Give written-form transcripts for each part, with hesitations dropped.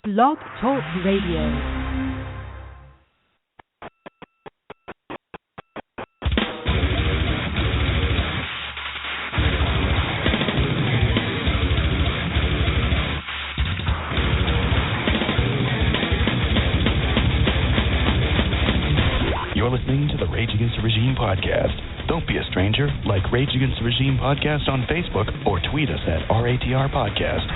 Blog Talk Radio. You're listening to the Rage Against the Regime podcast. Don't be a stranger. Like Rage Against the Regime podcast on Facebook or tweet us at RATR Podcast.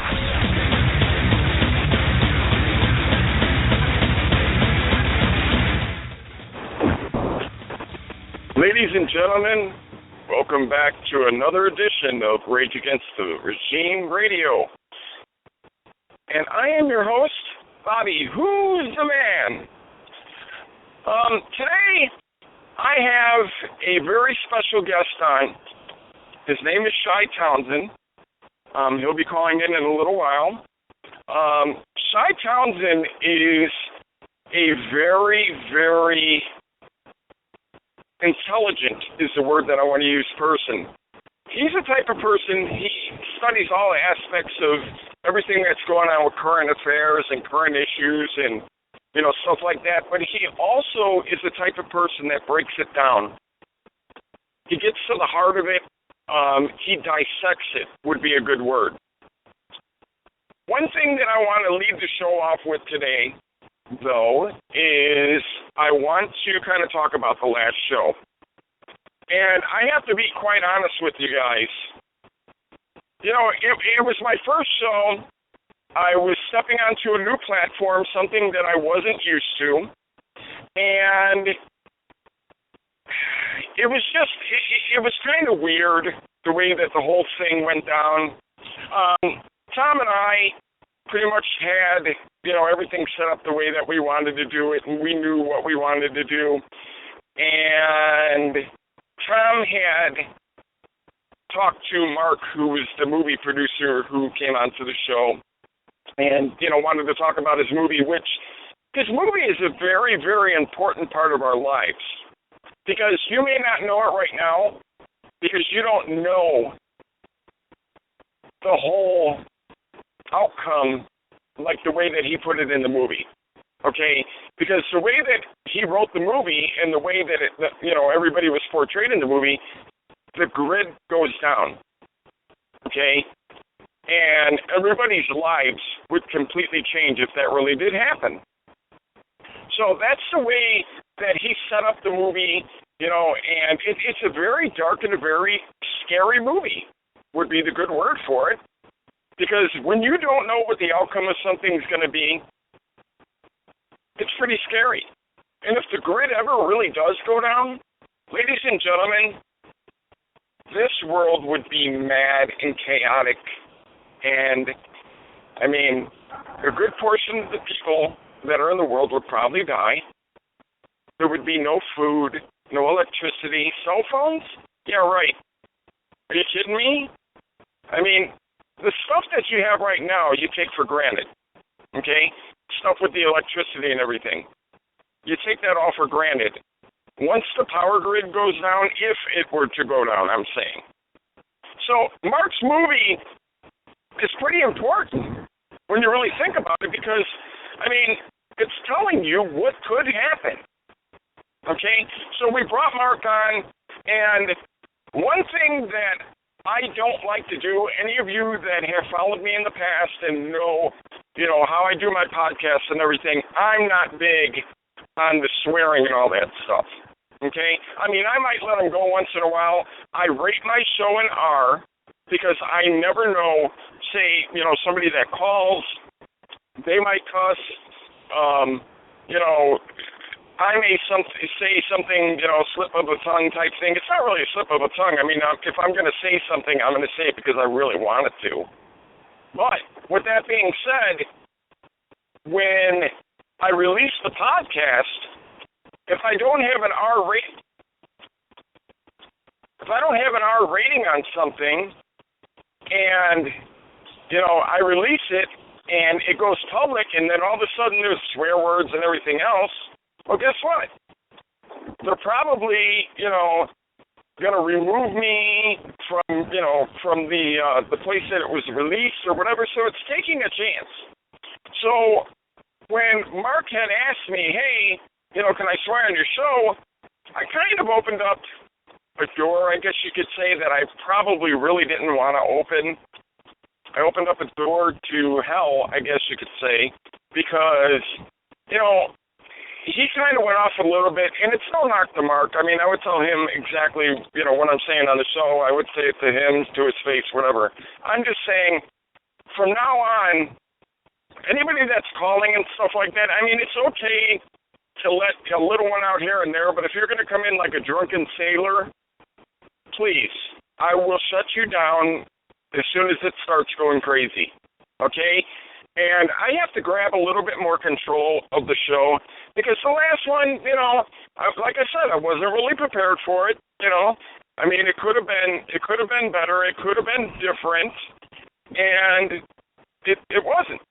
Ladies and gentlemen, welcome back to another edition of Rage Against the Regime Radio. And I am your host, Bobby, who's the man. Today, I have a very special guest on. His name is Townsson. He'll be calling in a little while. Townsson is a very, very intelligent, is the word that I want to use, person. He's the type of person, he studies all aspects of everything that's going on with current affairs and current issues and stuff like that, but he also is the type of person that breaks it down. He gets to the heart of it. He dissects it, would be a good word. One thing that I want to lead the show off with today, though, is I want to kind of talk about the last show. And I have to be quite honest with you guys. It was my first show. I was stepping onto a new platform, something that I wasn't used to, and it was kind of weird the way that the whole thing went down. Tom and I pretty much had, everything set up the way that we wanted to do it, and we knew what we wanted to do, and Tom had talked to Mark, who was the movie producer who came onto the show, and, wanted to talk about his movie, which his movie is a very, very important part of our lives. Because you may not know it right now, because you don't know the whole outcome like the way that he put it in the movie. Okay? Because the way that he wrote the movie and the way that everybody was portrayed in the movie, the grid goes down. Okay? And everybody's lives would completely change if that really did happen. So that's the way that he set up the movie, and it's a very dark and a very scary movie, would be the good word for it. Because when you don't know what the outcome of something's going to be, it's pretty scary. And if the grid ever really does go down, ladies and gentlemen, this world would be mad and chaotic. And, a good portion of the people that are in the world would probably die. There would be no food, no electricity, cell phones? Yeah, right. Are you kidding me? The stuff that you have right now, you take for granted, okay? Stuff with the electricity and everything. You take that all for granted. Once the power grid goes down, if it were to go down, I'm saying. So, Mark's movie is pretty important when you really think about it because, it's telling you what could happen. Okay? So we brought Mark on, and one thing that I don't like to do, any of you that have followed me in the past and know, how I do my podcasts and everything, I'm not big on the swearing and all that stuff. Okay? I might let them go once in a while. I rate my show in R, because I never know, say, somebody that calls, they might cuss, I may say something, slip of a tongue type thing. It's not really a slip of a tongue. If I'm going to say something, I'm going to say it because I really want it to. But with that being said, when I release the podcast, if I don't have an R rating on something, and, I release it, and it goes public, and then all of a sudden there's swear words and everything else, well, guess what? They're probably, going to remove me from the place that it was released or whatever, so it's taking a chance. So Mark had asked me, hey, can I swear on your show? I kind of opened up a door, I guess you could say, that I probably really didn't want to open. I opened up a door to hell, I guess you could say, because, he kind of went off a little bit, and it's no knock to Mark. I mean, I would tell him exactly, what I'm saying on the show. I would say it to him, to his face, whatever. I'm just saying, from now on, anybody that's calling and stuff like that, I mean, it's okay to let a little one out here and there, but if you're going to come in like a drunken sailor, please, I will shut you down as soon as it starts going crazy, okay? And I have to grab a little bit more control of the show because the last one, like I said, I wasn't really prepared for it, I mean, it could have been better, it could have been different, and it wasn't,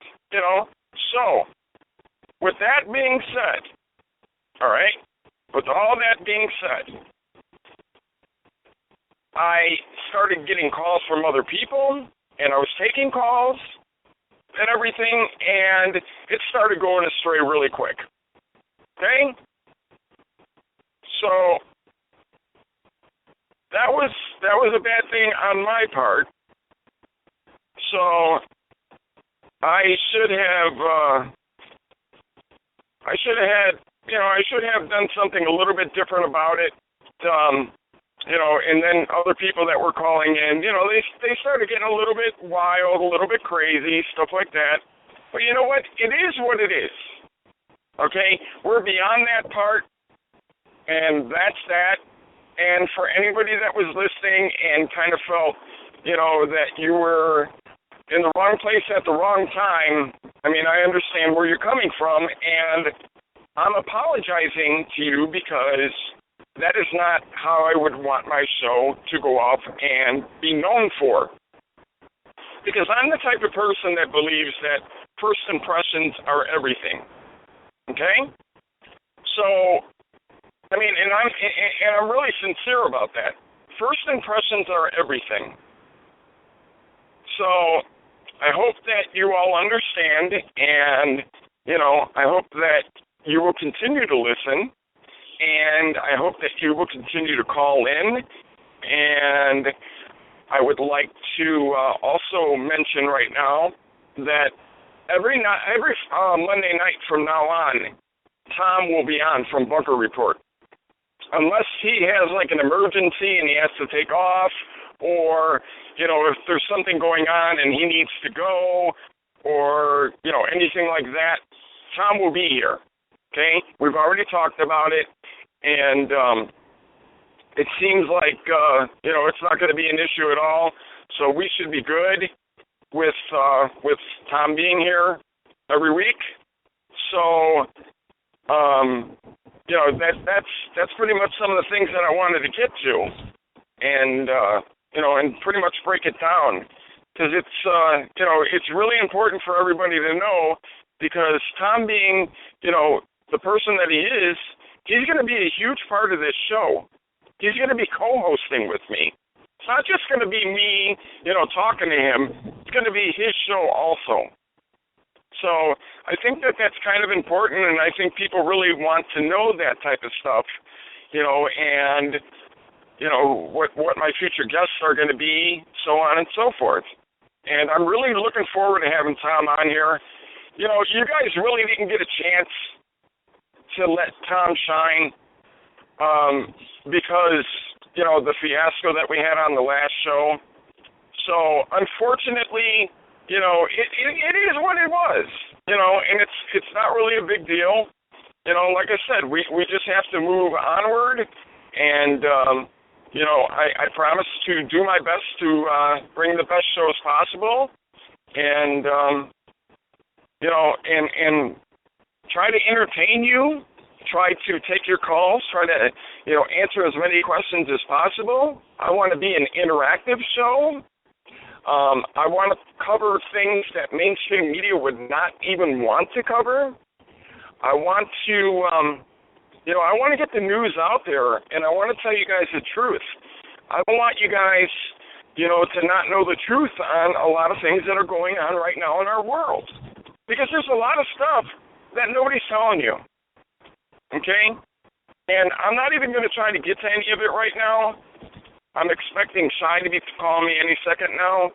So, with that being said, all right, with all that being said, I started getting calls from other people, and I was taking calls and everything, and it started going astray really quick. Okay? So that was a bad thing on my part. So I should have done something a little bit different about it. And then other people that were calling in, they started getting a little bit wild, a little bit crazy, stuff like that. But you know what? It is what it is. Okay? We're beyond that part, and that's that. And for anybody that was listening and kind of felt, that you were in the wrong place at the wrong time, I mean, I understand where you're coming from, and I'm apologizing to you because that is not how I would want my show to go off and be known for. Because I'm the type of person that believes that first impressions are everything. Okay? So, I mean, and I'm really sincere about that. First impressions are everything. So, I hope that you all understand, and, I hope that you will continue to listen. And I hope that you will continue to call in. And I would like to also mention right now that every Monday night from now on, Tom will be on from Bunker Report. Unless he has like an emergency and he has to take off, or, if there's something going on and he needs to go, or, anything like that, Tom will be here. Okay? We've already talked about it. And it seems like, it's not going to be an issue at all. So we should be good with Tom being here every week. So, that's pretty much some of the things that I wanted to get to. And, and pretty much break it down. Because it's really important for everybody to know, because Tom being, the person that he is, he's going to be a huge part of this show. He's going to be co-hosting with me. It's not just going to be me, talking to him. It's going to be his show also. So I think that that's kind of important, and I think people really want to know that type of stuff, and, what my future guests are going to be, so on and so forth. And I'm really looking forward to having Tom on here. You guys really didn't get a chance to let Tom shine because, the fiasco that we had on the last show. So, unfortunately, it is what it was, and it's not really a big deal. Like I said, we just have to move onward, and, I promise to do my best to bring the best shows possible, and, and try to entertain you, try to take your calls, try to, answer as many questions as possible. I want to be an interactive show. I want to cover things that mainstream media would not even want to cover. I want to, I want to get the news out there, and I want to tell you guys the truth. I don't want you guys, to not know the truth on a lot of things that are going on right now in our world. Because there's a lot of stuff that nobody's telling you. Okay? And I'm not even going to try to get to any of it right now. I'm expecting Shy to be calling me any second now.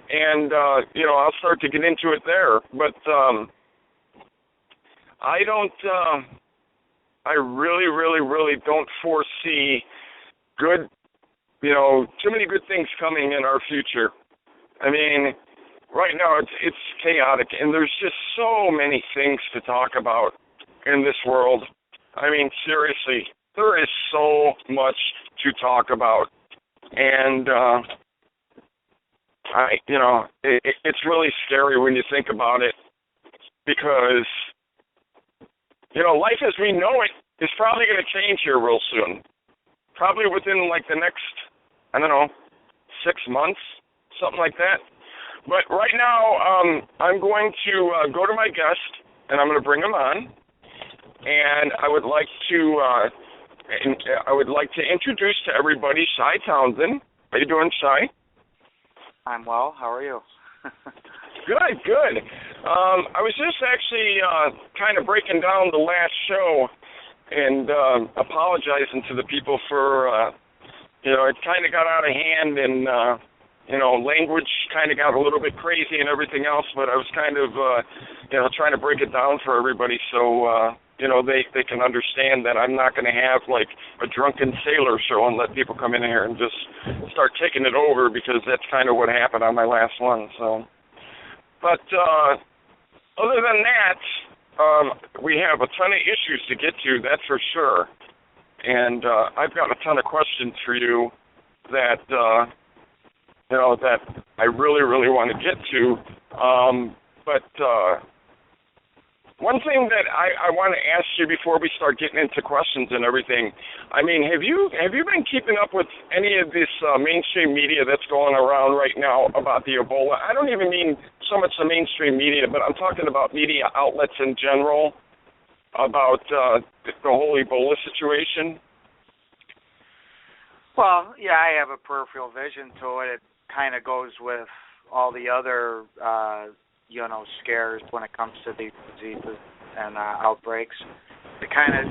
And, I'll start to get into it there. But I really, really, really don't foresee too many good things coming in our future. I mean, right now it's chaotic, and there's just so many things to talk about in this world. I mean, seriously, there is so much to talk about, and it's really scary when you think about it, because life as we know it is probably going to change here real soon. Probably within like the next, 6 months, something like that. But right now, I'm going to go to my guest, and I'm going to bring him on. And I would like to introduce to everybody Shy Townsend. How you doing, Shy? I'm well. How are you? Good. I was just actually kind of breaking down the last show and apologizing to the people for, it kind of got out of hand, and language kind of got a little bit crazy and everything else, but I was kind of, trying to break it down for everybody so, they can understand that I'm not going to have, like, a drunken sailor show and let people come in here and just start taking it over, because that's kind of what happened on my last one, so. But other than that, we have a ton of issues to get to, that's for sure. And I've got a ton of questions for you that, that I really, really want to get to. But one thing that I want to ask you before we start getting into questions and everything, I mean, have you been keeping up with any of this mainstream media that's going around right now about the Ebola? I don't even mean so much the mainstream media, but I'm talking about media outlets in general about the whole Ebola situation. Well, yeah, I have a peripheral vision to it. It kind of goes with all the other scares when it comes to these diseases and outbreaks. It kind of,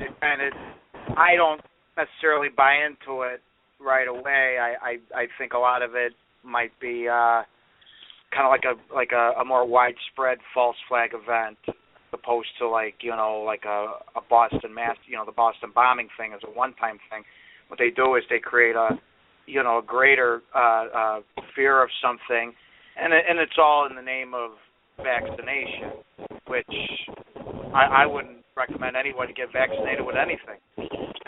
I don't necessarily buy into it right away. I think a lot of it might be kind of like a more widespread false flag event, as opposed to like a Boston mass, the Boston bombing thing is a one-time thing. What they do is they create a greater fear of something, and it's all in the name of vaccination, which I wouldn't recommend anyone to get vaccinated with anything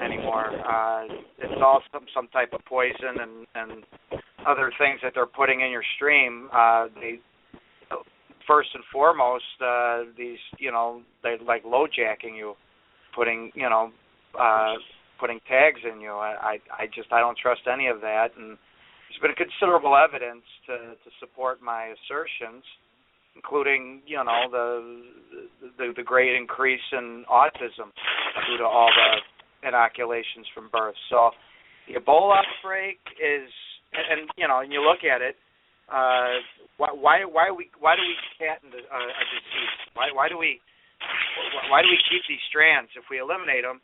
anymore. It's all some type of poison and other things that they're putting in your stream. They first and foremost, these they like low-jacking you, putting tags in you. I don't trust any of that, and there's been considerable evidence to support my assertions, including the great increase in autism due to all the inoculations from birth. So the Ebola outbreak is, and you look at it, why do we patent a disease? Why do we keep these strands? If we eliminate them,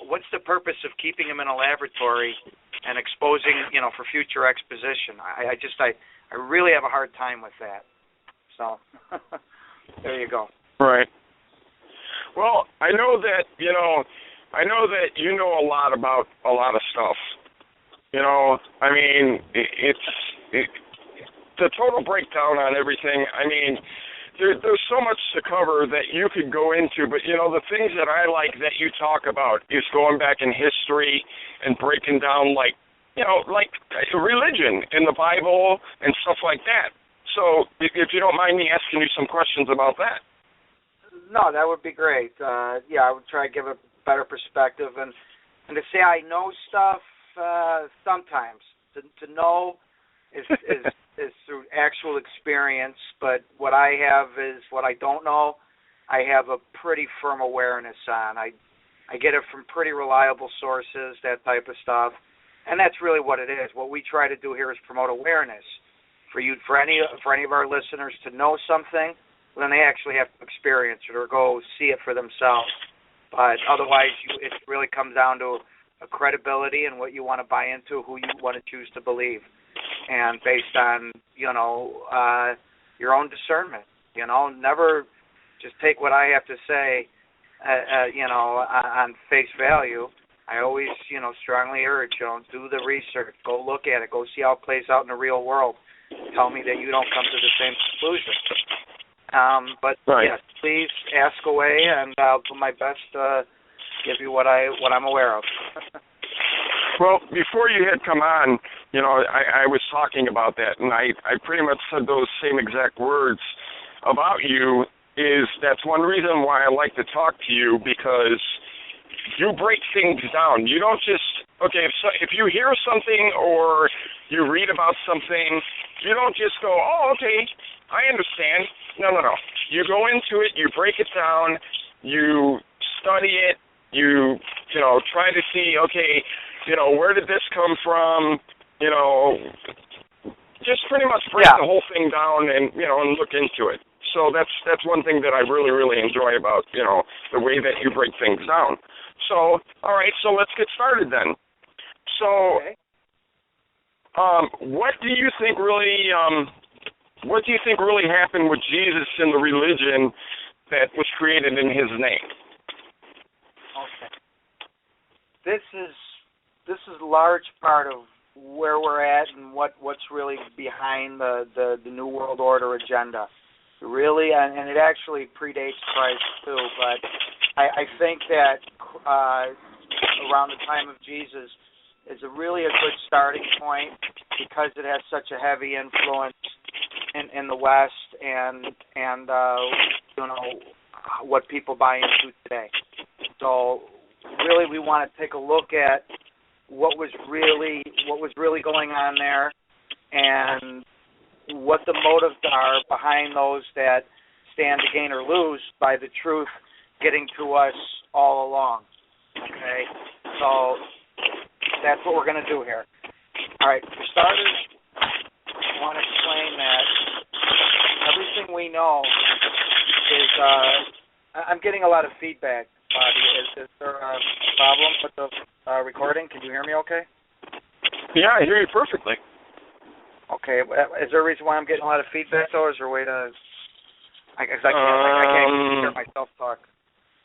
what's the purpose of keeping them in a laboratory and exposing, for future exposition? I really have a hard time with that. So there you go. Right. Well, I know that you know a lot about a lot of stuff. I mean, it's the total breakdown on everything. I mean, there's so much to cover that you could go into, but the things that I like that you talk about is going back in history and breaking down like religion in the Bible and stuff like that. So if you don't mind me asking you some questions about that. No, that would be great. I would try to give a better perspective, and to say I know stuff sometimes. To know is through actual experience, but what I have is what I don't know. I have a pretty firm awareness on. I get it from pretty reliable sources, that type of stuff, and that's really what it is. What we try to do here is promote awareness. For any of our listeners to know something, well, then they actually have to experience it or go see it for themselves. But otherwise, it really comes down to a credibility and what you want to buy into, who you want to choose to believe, and based on your own discernment. Never just take what I have to say, on face value. I always, strongly urge, do the research, go look at it, go see how it plays out in the real world. Tell me that you don't come to the same conclusion. But right. Yes, please ask away, and I'll do my best to give you what I'm aware of. Well, before you had come on, I was talking about that, and I pretty much said those same exact words about you. That's one reason why I like to talk to you, because you break things down. You don't just, if you hear something or you read about something, you don't just go, oh, okay, I understand. No. You go into it, you break it down, you study it, you try to see, where did this come from? Just pretty much break the whole thing down and look into it. So that's one thing that I really, really enjoy about, the way that you break things down. So, all right, so let's get started then. So, what do you think really happened with Jesus and the religion that was created in his name? Okay. This is a large part of where we're at and what's really behind the New World Order agenda. Really, and it actually predates Christ too, but I think that around the time of Jesus is really a good starting point, because it has such a heavy influence in the West and what people buy into today. So really, we want to take a look at what was really going on there, and what the motives are behind those that stand to gain or lose by the truth getting to us all along. Okay? So that's what we're going to do here. All right, for starters, I want to explain that everything we know is, I'm getting a lot of feedback, Bobby. Is there a problem with the recording? Can you hear me okay? Yeah, I hear you perfectly. Okay, is there a reason why I'm getting a lot of feedback, though? Is there a way to... I can't hear myself talk.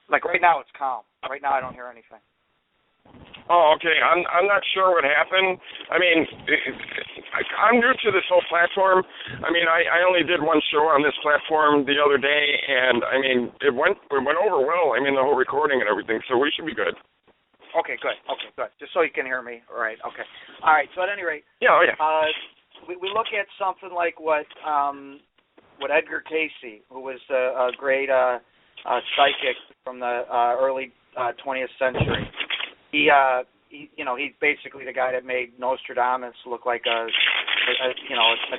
Like, right now, it's calm. Right now, I don't hear anything. Oh, okay. I'm not sure what happened. I mean, I'm new to this whole platform. I mean, I only did one show on this platform the other day, and, I mean, it went over well. I mean, the whole recording and everything, so we should be good. Okay, good. Just so you can hear me. All right, okay. All right, so at any rate... Yeah, oh, yeah. We look at something like what Edgar Casey, who was a great psychic from the early 20th century. He's basically the guy that made Nostradamus look like a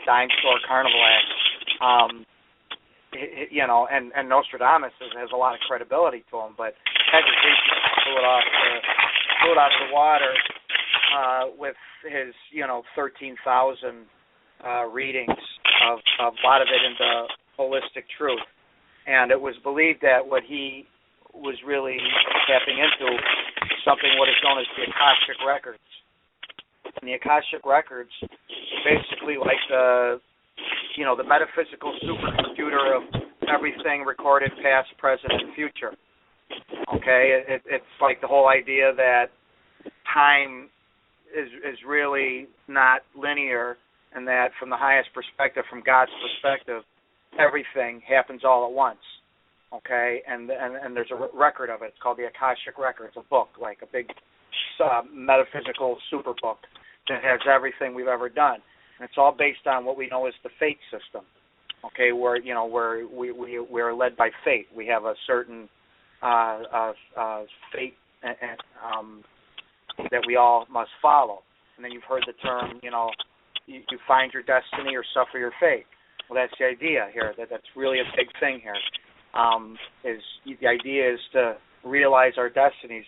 dime store carnival act. And Nostradamus has a lot of credibility to him, but Edgar Casey blew it out of the water with his 13,000 readings of a lot of it into holistic truth. And it was believed that what he was really tapping into something what is known as the Akashic Records. And the Akashic Records basically like the metaphysical supercomputer of everything recorded past, present, and future. Okay? It's like the whole idea that time is really not linear, and that from the highest perspective, from God's perspective, everything happens all at once. Okay, and there's a record of it. It's called the Akashic Record. It's a book, like a big metaphysical super book that has everything we've ever done, and it's all based on what we know as the fate system. Okay, where we're led by fate. We have a certain fate that we all must follow. And then you've heard the term, you find your destiny or suffer your fate. Well, that's the idea here. That's really a big thing here. The idea is to realize our destinies,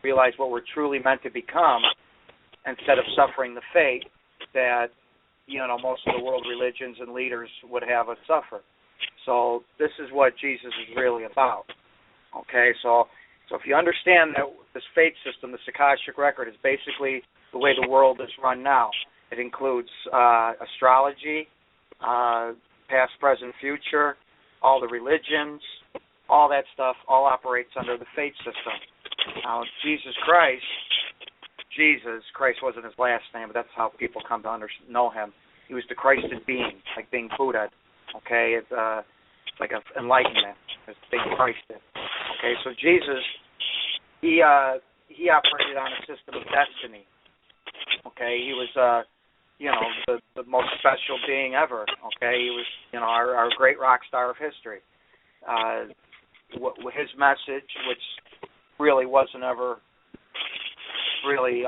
realize what we're truly meant to become, instead of suffering the fate that most of the world religions and leaders would have us suffer. So this is what Jesus is really about. Okay, so if you understand that this faith system, this Akashic record, is basically the way the world is run now. It includes astrology, past, present, future, all the religions, all that stuff, all operates under the faith system. Now, Christ wasn't his last name, but that's how people come to know him. He was the Christed being, like being Buddha. Okay, it's like an enlightenment, it's being Christed. Okay, so Jesus, he operated on a system of destiny. Okay, he was the most special being ever. Okay, he was our great rock star of history. His message, which really wasn't ever really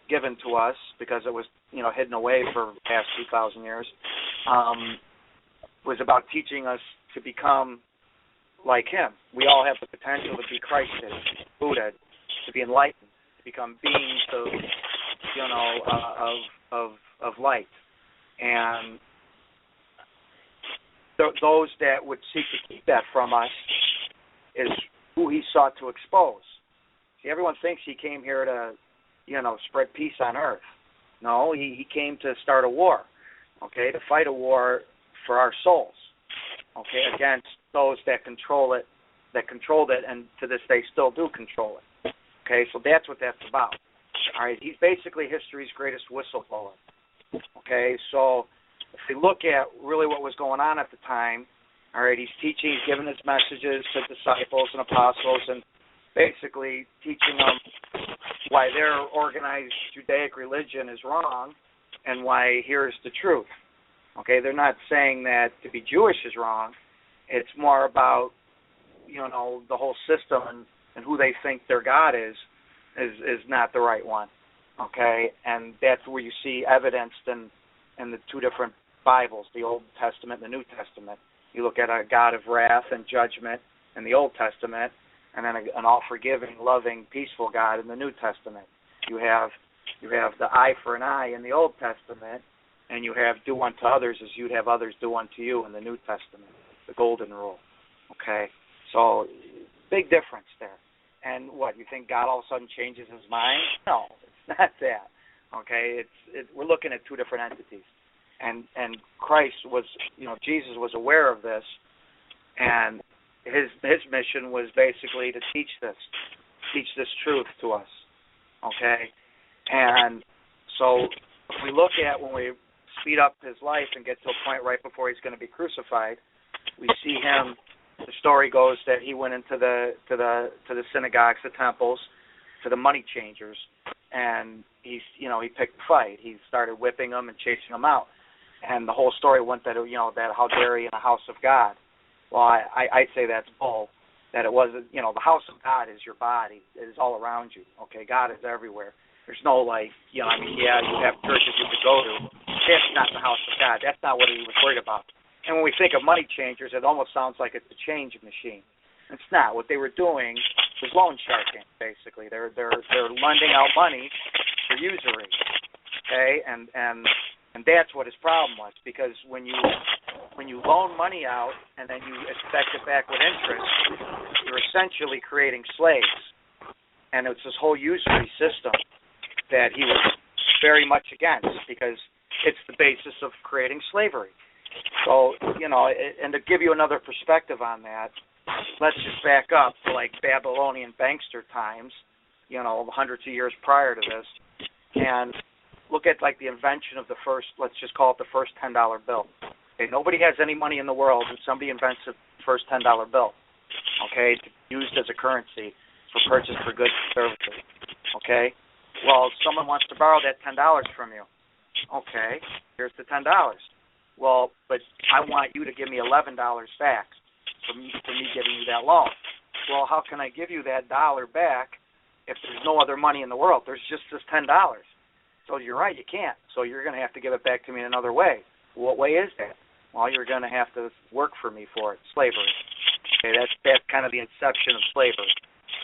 given to us because it was hidden away for the past 2,000 years, was about teaching us to become like him. We all have the potential to be Christed, Buddha, to be enlightened, to become beings of light. And those that would seek to keep that from us is who he sought to expose. See, everyone thinks he came here to, spread peace on earth. No, he came to start a war, okay, to fight a war for our souls, okay, against those that controlled it, and to this day still do control it. Okay, so that's what that's about. All right, he's basically history's greatest whistleblower. Okay, so if we look at really what was going on at the time, all right, he's teaching, he's giving his messages to disciples and apostles, and basically teaching them why their organized Judaic religion is wrong and why here's the truth. Okay, they're not saying that to be Jewish is wrong. It's more about, the whole system and who they think their God is not the right one. Okay, and that's where you see evidenced in the two different Bibles, the Old Testament and the New Testament. You look at a God of wrath and judgment in the Old Testament, and then an all-forgiving, loving, peaceful God in the New Testament. You have the eye for an eye in the Old Testament, and you have do unto others as you'd have others do unto you in the New Testament, the Golden Rule. Okay, so big difference there. And what, you think God all of a sudden changes his mind? No, it's not that. Okay, we're looking at two different entities. And Christ was, Jesus was aware of this, and his mission was basically to teach this truth to us. Okay, and so if we look at when we speed up his life and get to a point right before he's going to be crucified, we see him. The story goes that he went into the synagogues, the temples, to the money changers, and he picked a fight. He started whipping them and chasing them out, and the whole story went that that how dare he in the house of God. Well, I'd say that's bull. That it wasn't. The house of God is your body. It is all around you. Okay, God is everywhere. There's no you have churches you could go to. That's not the house of God. That's not what he was worried about. And when we think of money changers, it almost sounds like it's a change machine. It's not. What they were doing was loan sharking, basically. They're lending out money for usury. Okay, and that's what his problem was, because when you loan money out and then you expect it back with interest, you're essentially creating slaves. And it's this whole usury system that he was very much against, because it's the basis of creating slavery. So, and to give you another perspective on that, let's just back up to like Babylonian bankster times, hundreds of years prior to this, and look at like the invention of the first, let's just call it the first $10 bill. Okay, nobody has any money in the world, and somebody invents the first $10 bill, okay, used as a currency for purchase for goods and services. Okay, well, someone wants to borrow that $10 from you. Okay, here's the $10. Well, but I want you to give me $11 back for me giving you that loan. Well, how can I give you that dollar back if there's no other money in the world? There's just this $10. So you're right, you can't. So you're going to have to give it back to me in another way. What way is that? Well, you're going to have to work for me for it. Slavery. Okay, that's kind of the inception of slavery.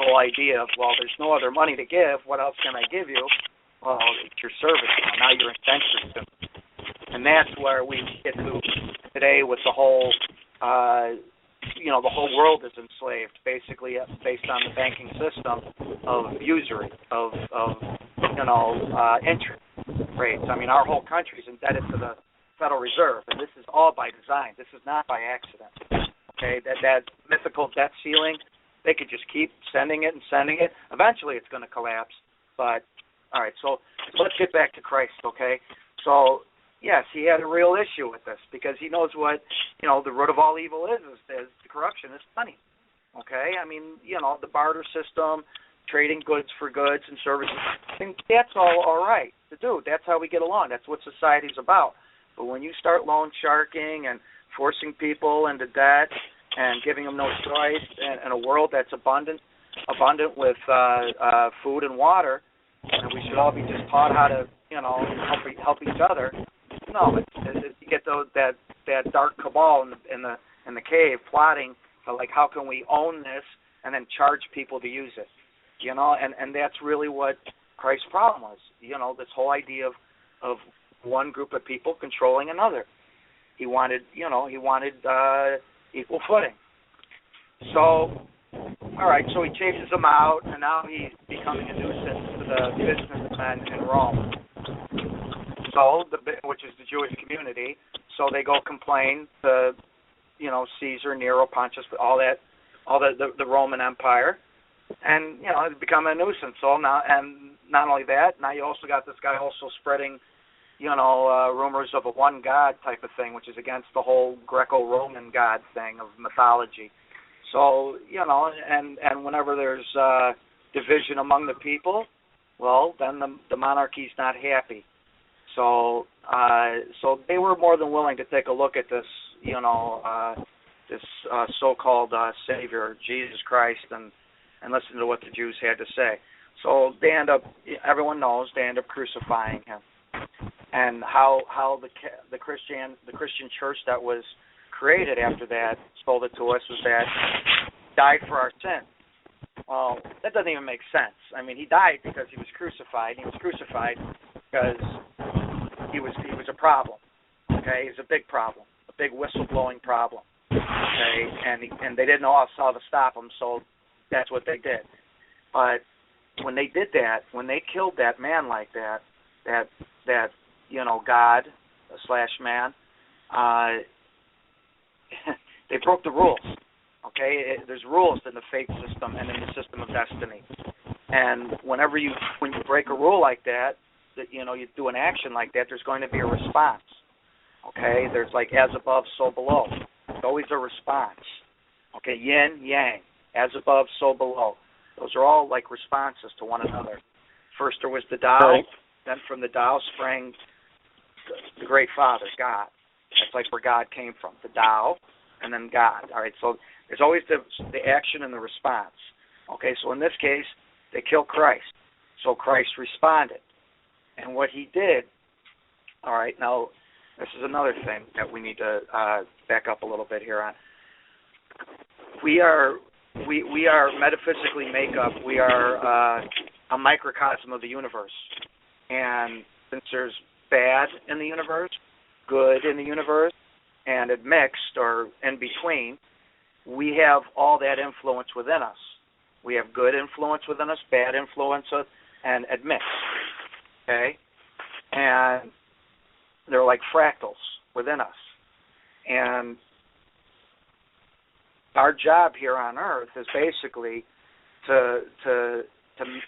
The whole idea of, well, there's no other money to give. What else can I give you? Well, it's your service. Now you're indentured to me. And that's where we get to today with the whole the whole world is enslaved, basically based on the banking system of usury, of interest rates. I mean, our whole country is indebted to the Federal Reserve, and this is all by design. This is not by accident. Okay, that mythical debt ceiling, they could just keep sending it and sending it. Eventually, it's going to collapse. But all right, so let's get back to Christ. Okay, so yes, he had a real issue with this because he knows what the root of all evil is the corruption is money. Okay, I mean the barter system, trading goods for goods and services. I think that's all right to do. That's how we get along. That's what society's about. But when you start loan sharking and forcing people into debt and giving them no choice in a world that's abundant with food and water, and we should all be just taught how to help each other. No, you get that dark cabal in the cave plotting like how can we own this and then charge people to use it, and that's really what Christ's problem was. This whole idea of one group of people controlling another. He wanted equal footing. So, all right, so he chases them out, and now he's becoming a nuisance to the businessmen in Rome. So, which is the Jewish community. So they go complain to, Caesar, Nero, Pontius, all the Roman Empire, and it's become a nuisance. So now, and not only that, now you also got this guy also spreading, rumors of a one God type of thing, which is against the whole Greco-Roman God thing of mythology. So, and whenever there's division among the people, well, then the monarchy's not happy. So they were more than willing to take a look at this, this so-called Savior, Jesus Christ, and listen to what the Jews had to say. So everyone knows, they end up crucifying him. And how the Christian church that was created after that sold it to us was that died for our sins. Well, that doesn't even make sense. I mean, he died because he was crucified. He was crucified because he was a problem. Okay, he's a big problem, a big whistleblowing problem. Okay, and they didn't know how to stop him, so that's what they did. But when they did that, when they killed that man like that God / man, they broke the rules. Okay, there's rules in the fate system and in the system of destiny. And when you break a rule like that, you do an action like that, there's going to be a response. Okay, there's like as above, so below. There's always a response. Okay, yin, yang, as above, so below. Those are all like responses to one another. First there was the Tao, right. Then from the Tao sprang the Great Father, God. That's like where God came from, the Tao, and then God. All right, so there's always the action and the response. Okay, so in this case, they killed Christ. So Christ responded. And what he did, all right, now this is another thing that we need to back up a little bit here on. We are metaphysically makeup. We are a microcosm of the universe. And since there's bad in the universe, good in the universe, and it mixed or in between, we have all that influence within us. We have good influence within us, bad influence, and it mixed. Okay? And they're like fractals within us. And our job here on Earth is basically to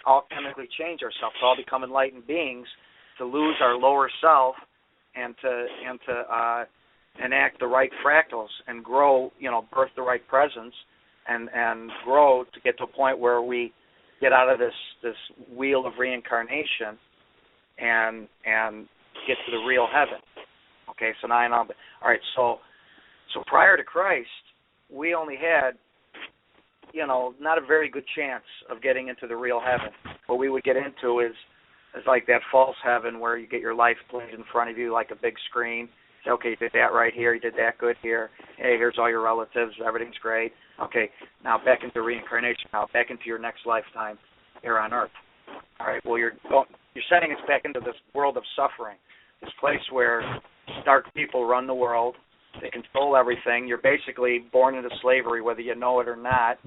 all chemically change ourselves, to all become enlightened beings, to lose our lower self, and to enact the right fractals and grow, birth the right presence, and grow to get to a point where we get out of this wheel of reincarnation and get to the real heaven. Okay, so now I know. All right, so prior to Christ, we only had, not a very good chance of getting into the real heaven. What we would get into is like that false heaven where you get your life played in front of you like a big screen. Say, okay, you did that right here, you did that good here. Hey, here's all your relatives, everything's great. Okay, now back into reincarnation. Now back into your next lifetime here on Earth. All right, well, you're sending us back into this world of suffering, this place where dark people run the world, They control everything. You're basically born into slavery, whether you know it or not.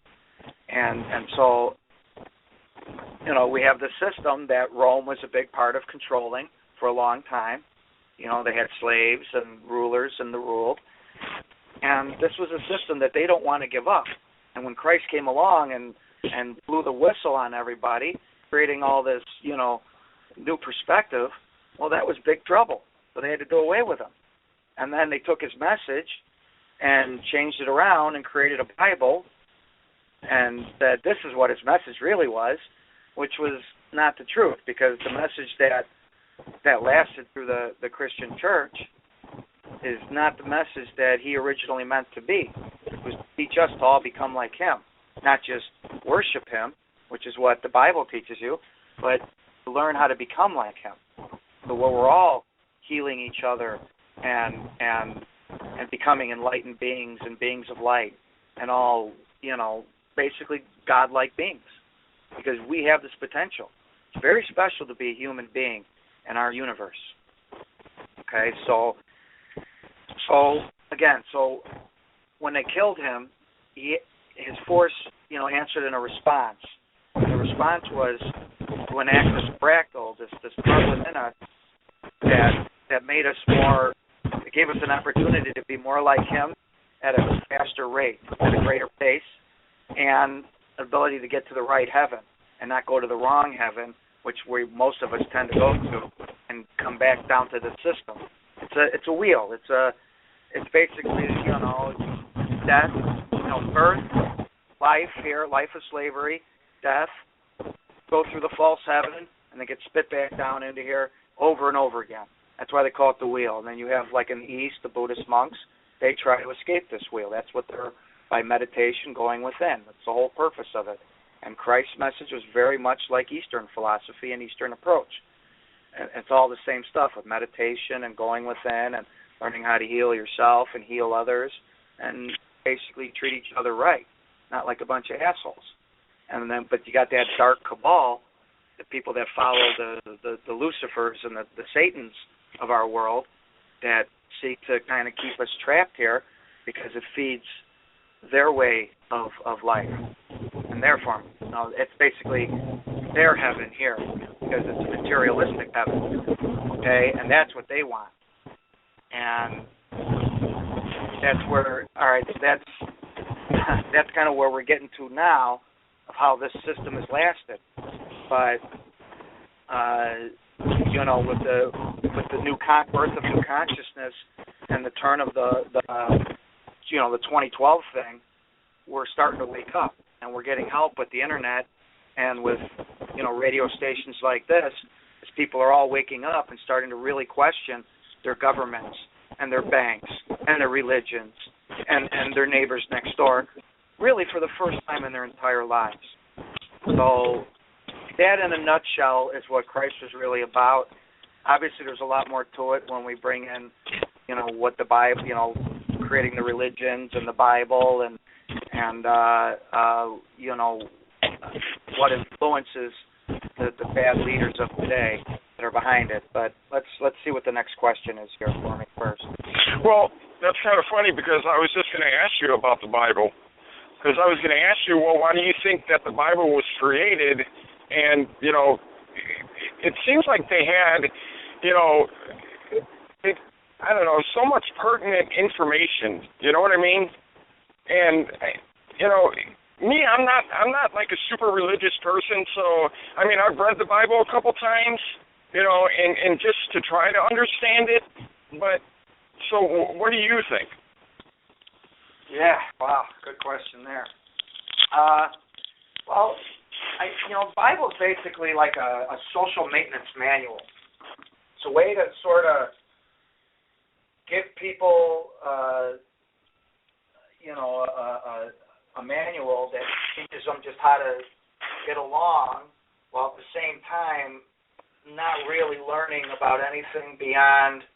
And so, we have the system that Rome was a big part of controlling for a long time. They had slaves and rulers and the ruled. And this was a system that they don't want to give up. And when Christ came along and blew the whistle on everybody, creating all this, new perspective, well, that was big trouble. So they had to do away with him. And then they took his message and changed it around and created a Bible and said this is what his message really was, which was not the truth, because the message that lasted through the Christian church is not the message that he originally meant to be. It was to teach us to all become like him, not just worship him, which is what the Bible teaches you, but to learn how to become like him. So where we're all healing each other and becoming enlightened beings and beings of light and all, basically godlike beings, because we have this potential. It's very special to be a human being in our universe. Okay, so when they killed him, his force, answered in a response. The response was to enact this fractal, this part within us that made us more, it gave us an opportunity to be more like him at a faster rate, at a greater pace, and ability to get to the right heaven and not go to the wrong heaven, which most of us tend to go to, and come back down to the system. It's a wheel. It's basically death, birth, life here, life of slavery, death, go through the false heaven, and then get spit back down into here over and over again. That's why they call it the wheel. And then you have, like in the East, the Buddhist monks, they try to escape this wheel. That's what they're, by meditation, going within. That's the whole purpose of it. And Christ's message was very much like Eastern philosophy and Eastern approach. And it's all the same stuff with meditation and going within and learning how to heal yourself and heal others and basically treat each other right, not like a bunch of assholes. And then, but you got that dark cabal, the people that follow the Lucifers and the Satans of our world that seek to kind of keep us trapped here because it feeds their way of life and their form. It's basically their heaven here because it's a materialistic heaven, okay? And that's what they want. And that's where, all right, so that's kind of where we're getting to now of how this system has lasted. But with the new birth of new consciousness and the turn of the 2012 thing, we're starting to wake up, and we're getting help with the internet and with radio stations like this, as people are all waking up and starting to really question their governments and their banks and their religions and their neighbors next door, really for the first time in their entire lives. So that, in a nutshell, is what Christ was really about. Obviously, there's a lot more to it when we bring in, what the Bible, creating the religions and the Bible and what influences the bad leaders of today that are behind it. But let's see what the next question is here for me first. Well, that's kind of funny because I was just going to ask you about the Bible. Because I was going to ask you, well, why do you think that the Bible was created? And, it seems like they had, so much pertinent information. You know what I mean? And, me, I'm not like a super religious person. So, I've read the Bible a couple times, and just to try to understand it. But, so what do you think? Yeah, wow, good question there. Bible is basically like a social maintenance manual. It's a way to sort of give people, a manual that teaches them just how to get along, while at the same time not really learning about anything beyond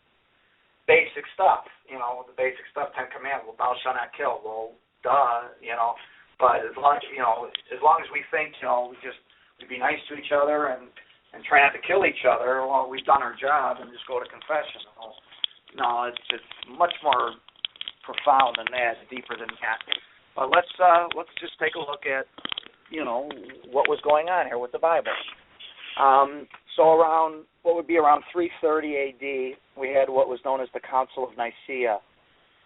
basic stuff. The basic stuff, 10 Commandments. Well, thou shalt not kill. Well, duh, But as long as we think, we'd be nice to each other and try not to kill each other, well, we've done our job and just go to confession. No, it's much more profound than that, deeper than that. But let's just take a look at, what was going on here with the Bible. So around what would be around 330 A.D., we had what was known as the Council of Nicaea.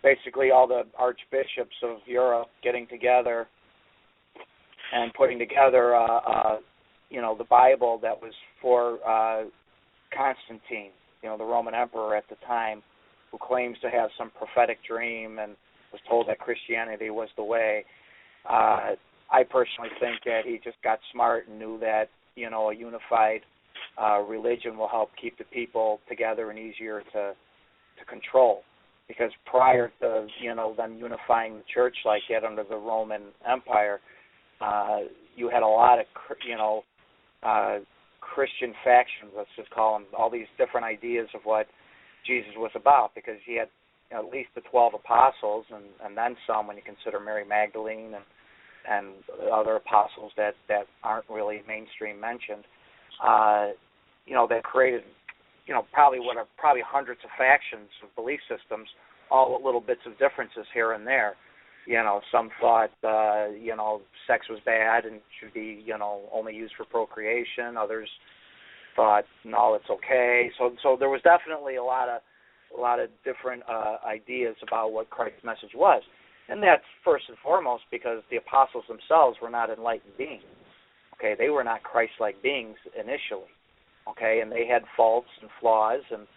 Basically, all the archbishops of Europe getting together and putting together, the Bible that was for Constantine, the Roman emperor at the time, who claims to have some prophetic dream and was told that Christianity was the way. I personally think that he just got smart and knew that, a unified religion will help keep the people together and easier to control. Because prior to, them unifying the church like that under the Roman Empire, you had a lot of, Christian factions, let's just call them, all these different ideas of what Jesus was about, because he had at least the 12 apostles and then some when you consider Mary Magdalene and other apostles that aren't really mainstream mentioned, that created, probably hundreds of factions of belief systems, all with little bits of differences here and there. Some thought, sex was bad and should be, only used for procreation. Others thought, no, it's okay. So there was definitely a lot of different ideas about what Christ's message was. And that's first and foremost because the apostles themselves were not enlightened beings. Okay, they were not Christ-like beings initially. Okay, and they had faults and flaws, and